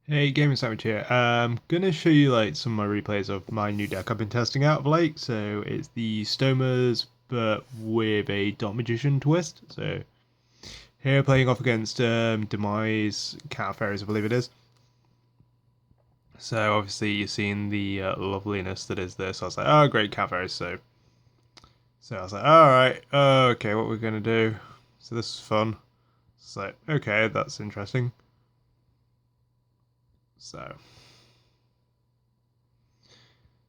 Hey, GamingSandwich here. I'm gonna show you like some of my replays of my new deck I've been testing out of late. So it's the Stomas, but with a Dot Magician twist. So here playing off against Demise Cat Fairies, I believe it is. So obviously you're seeing the loveliness that is this. So I was like, oh great Cat Fairies. So I was like, all right, okay, what we're gonna do? So this is fun. It's like, okay, that's interesting. So.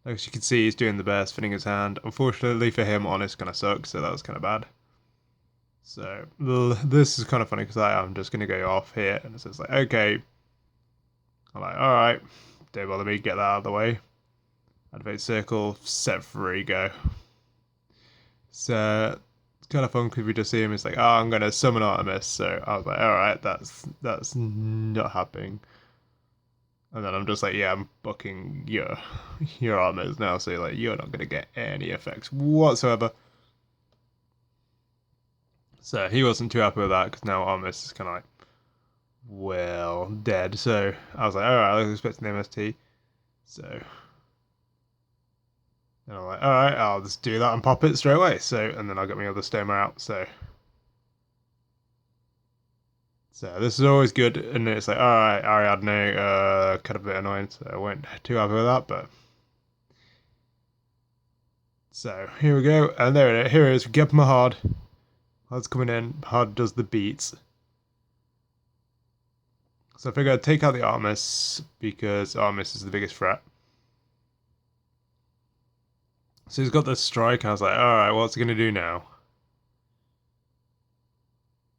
As you can see, he's doing the best, fitting his hand. Unfortunately for him, Honest kind of sucks, so that was kind of bad. So this is kind of funny because I'm just going to go off here, and it says like, okay. I'm like, all right, don't bother me, get that out of the way. Activate circle, set free, go. So it's kind of fun because we just see him. It's like, oh, I'm going to summon Artemis. So I was like, all right, that's not happening. And then I'm just like, yeah, I'm booking your armors now, so like you're not gonna get any effects whatsoever. So he wasn't too happy with that because now Artemis is kind of like, well, dead. So I was like, all right, I was expecting the MST. So and I'm like, all right, I'll just do that and pop it straight away. So and then I'll get my other Stoma out. So this is always good, and it's like, all right, Ariadne, kind of a bit annoying. So I weren't too happy with that, but. So here we go, and there it is. Here it is. We get Mahad. Mahad's coming in. Mahad does the beats. So I figured I'd take out the Artemis because Artemis is the biggest threat. So he's got this strike. I was like, all right, what's he gonna do now?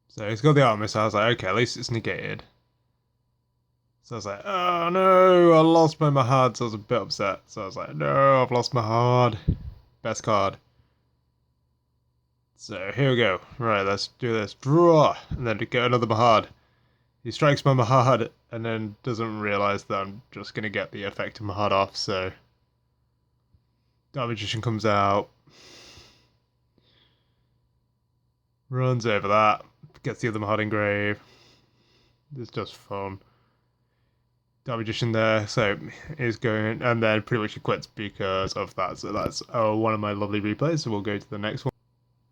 So he's got the Artemis. I was like, okay, at least it's negated. So I was like, oh no, I lost my Mahad. So I was a bit upset. So I was like, no, I've lost Mahad. Best card. So here we go. Right, let's do this. Draw, and then to get another Mahad. He strikes my Mahad and then doesn't realize that I'm just gonna get the effect of Mahad off. So Dark Magician comes out, runs over that, gets the other Mahad engraved. It's just fun. Dark Magician there, so is going, and then pretty much he quits because of that. So that's one of my lovely replays. So we'll go to the next one.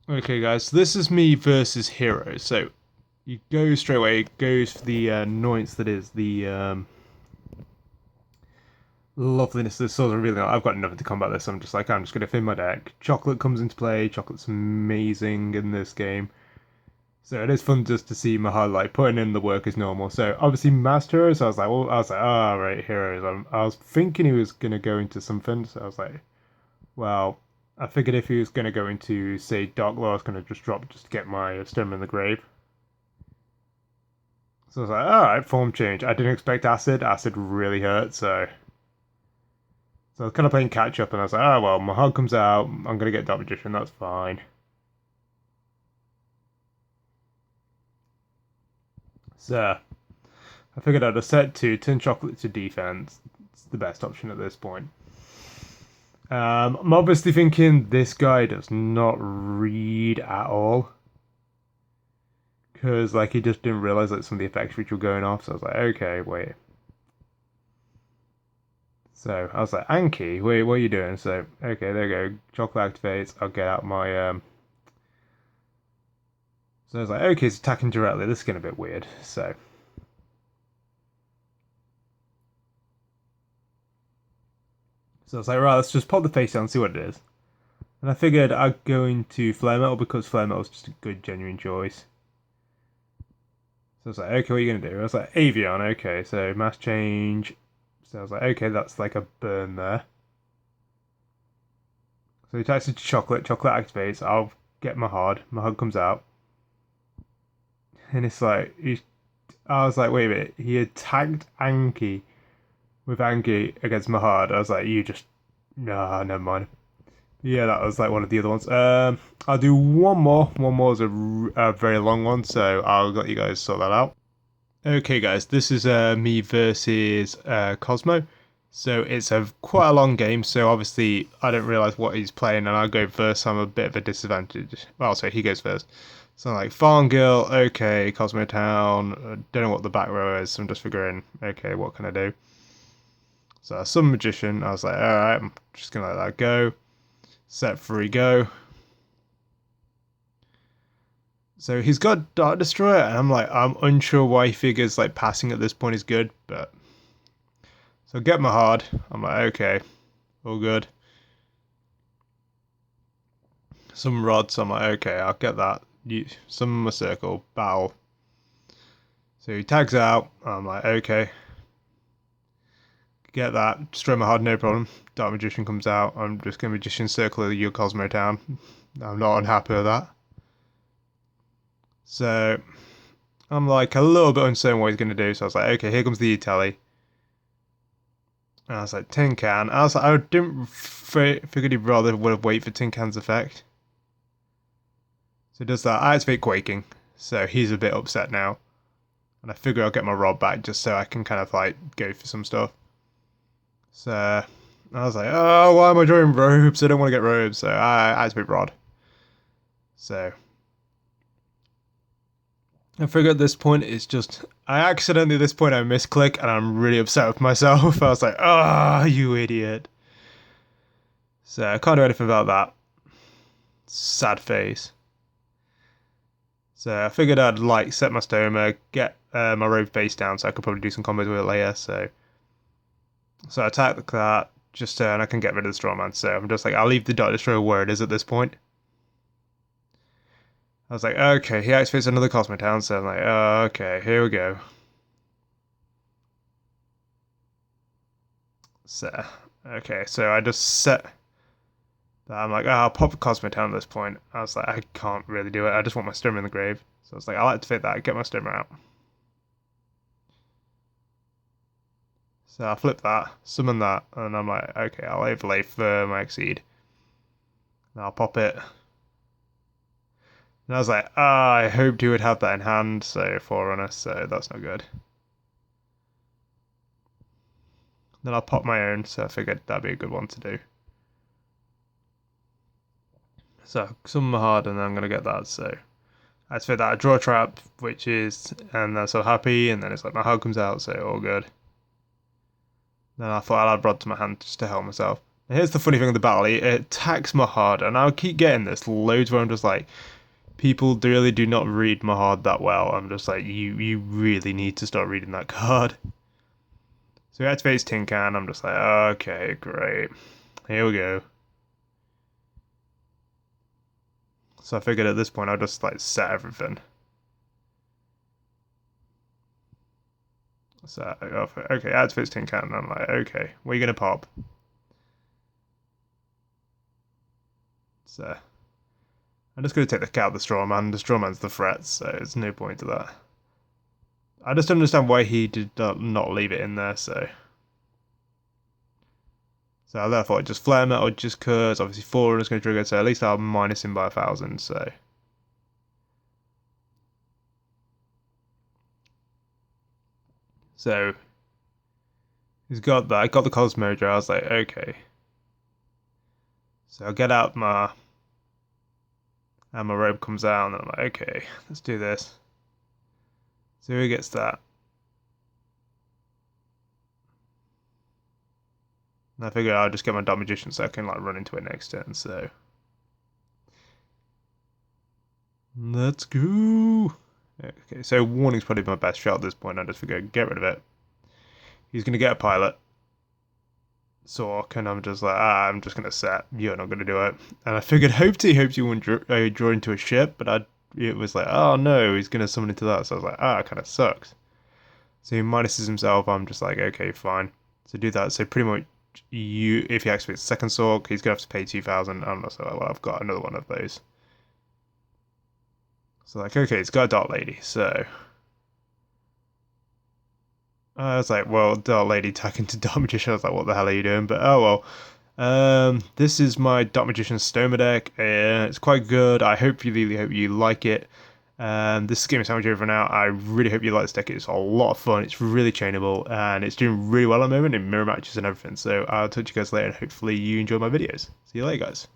Okay, guys, so this is me versus Heroes. So you go straight away. It goes for the annoyance that is the loveliness of the swords. Really, I've got nothing to combat this. I'm just gonna thin my deck. Chocolate comes into play. Chocolate's amazing in this game. So it is fun just to see Mahad like putting in the work as normal. So obviously Master Heroes, I was like, oh right, Heroes. I was thinking he was gonna go into something, so I was like, well, I figured if he was gonna go into say Dark Law, I was gonna just drop just to get my Stone in the Grave. So I was like, alright, form change. I didn't expect Acid. Acid really hurt, so I was kind of playing catch up, and I was like, oh well, Mahad comes out. I'm gonna get Dark Magician. That's fine. So I figured I'd have set to turn Chocolate to defense. It's the best option at this point. I'm obviously thinking this guy does not read at all. Because like he just didn't realize that some of the effects which were going off. So I was like, okay, wait. So I was like, Anki, wait, what are you doing? So okay, there you go. Chocolate activates. I'll get out my So I was like, okay, it's attacking directly. This is getting a bit weird. So I was like, right, let's just pop the face down and see what it is. And I figured I'd go into Flare Metal because Flare Metal is just a good, genuine choice. So I was like, okay, what are you going to do? I was like, Avion, okay, so mass change. So I was like, okay, that's like a burn there. So he attacks it to Chocolate. Chocolate activates. I'll get Mahad. Mahad comes out. And it's like, I was like, wait a minute. He attacked Anki with Anki against Mahad. I was like, you just, nah, never mind. Yeah, that was like one of the other ones. I'll do one more. One more is a very long one, so I'll let you guys sort that out. Okay, guys, this is me versus Cosmo. So it's a quite a long game. So obviously I don't realize what he's playing, and I go first. So I'm a bit of a disadvantage. Well, so he goes first. So I'm like, Farm Girl, okay, Cosmo Town, don't know what the back row is, so I'm just figuring, okay, what can I do? So Sun Magician, I was like, alright, I'm just gonna let that go. Set free, go. So he's got Dark Destroyer, and I'm unsure why he figures like passing at this point is good, but so get Mahad. I'm like, okay, all good. Some rods, I'm like, okay, I'll get that. Summon my circle, battle. So he tags out, I'm like, okay. Get that, destroy Mahad, no problem. Dark Magician comes out, I'm just gonna Magician circle your Cosmo Town. I'm not unhappy with that. So I'm like a little bit uncertain what he's gonna do, so I was like, okay, here comes the E-Tally. And I was like, Tin Can. I was like, I didn't figured he'd rather would have waited for Tin Can's effect. So he does that. I activate Quaking. So he's a bit upset now. And I figure I'll get my Rod back just so I can kind of like go for some stuff. So I was like, oh, why am I drawing robes? I don't want to get robes. So I activate Rod. So I figure at this point it's just I accidentally at this point I misclick and I'm really upset with myself. I was like, oh, you idiot. So I can't do anything about that. Sad face. So I figured I'd like set my Stoma, get my robe face down so I could probably do some combos with it later. So I attack that just and I can get rid of the Strawman. So I'm just like, I'll leave the Dark Destroyer where it is at this point. I was like, okay, he activates another Cosmo Town, so I'm like, oh, okay, here we go. So, okay, so I just set that. I'm like, oh, I'll pop Cosmo Town at this point. I was like, I can't really do it. I just want my Stoma in the grave. So I was like, I'll activate that, get my Stoma out. So I flip that, summon that, and I'm like, okay, I'll overlay for my Exceed. And I'll pop it. And I was like, I hoped he would have that in hand, so Forerunner, so that's not good. Then I'll pop my own, so I figured that'd be a good one to do. So summon Mahad, and then I'm gonna get that, so I activate that, I draw a trap, which is, and I'm so happy, and then it's like Mahad comes out, so all good. Then I thought I'd add Rod to my hand just to help myself. And here's the funny thing of the battle, it attacks Mahad, and I'll keep getting this loads where I'm just like, people really do not read Mahad that well. I'm just like, you really need to start reading that card. So he activates Tin Can, I'm just like, okay, great. Here we go. So I figured at this point I'll just like set everything. So okay, activates Tin Can, and I'm like, okay, what are you gonna pop? So I'm just gonna take the cat, the Strawman. The Strawman's the threat, so there's no point to that. I just don't understand why he did not leave it in there, so I thought I'd just flare metal just cause obviously Forerunner's gonna trigger, so at least I'll minus him by 1,000, so. So he's got that. I got the Cosmo Jar. I was like, okay. So I'll get out and my robe comes out, and I'm like, okay, let's do this. So who gets that? And I figure I'll just get my Dark Magician so I can like run into it next turn, so. Let's go. Okay, so Warning's probably my best shot at this point. I just figure get rid of it. He's gonna get a pilot. Sork, and I'm just like, I'm just gonna set. You're not gonna do it. And I figured, hoped he wouldn't draw into a ship, but it was like, oh no, he's gonna summon into that. So I was like, it kind of sucks. So he minuses himself. I'm just like, okay, fine. So do that. So pretty much, if he activates second Sork, he's gonna have to pay 2,000. I'm not so well. I've got another one of those. So like, okay, it's got a Dark Lady. So I was like, well, Dark Lady attacking to Dark Magician. I was like, what the hell are you doing? But oh well. This is my Dark Magician Stoma deck. It's quite good. I really hope you like it. This is TheGamingSandwich over now. I really hope you like this deck. It's a lot of fun. It's really chainable, and it's doing really well at the moment in mirror matches and everything. So I'll talk to you guys later, and hopefully you enjoy my videos. See you later, guys.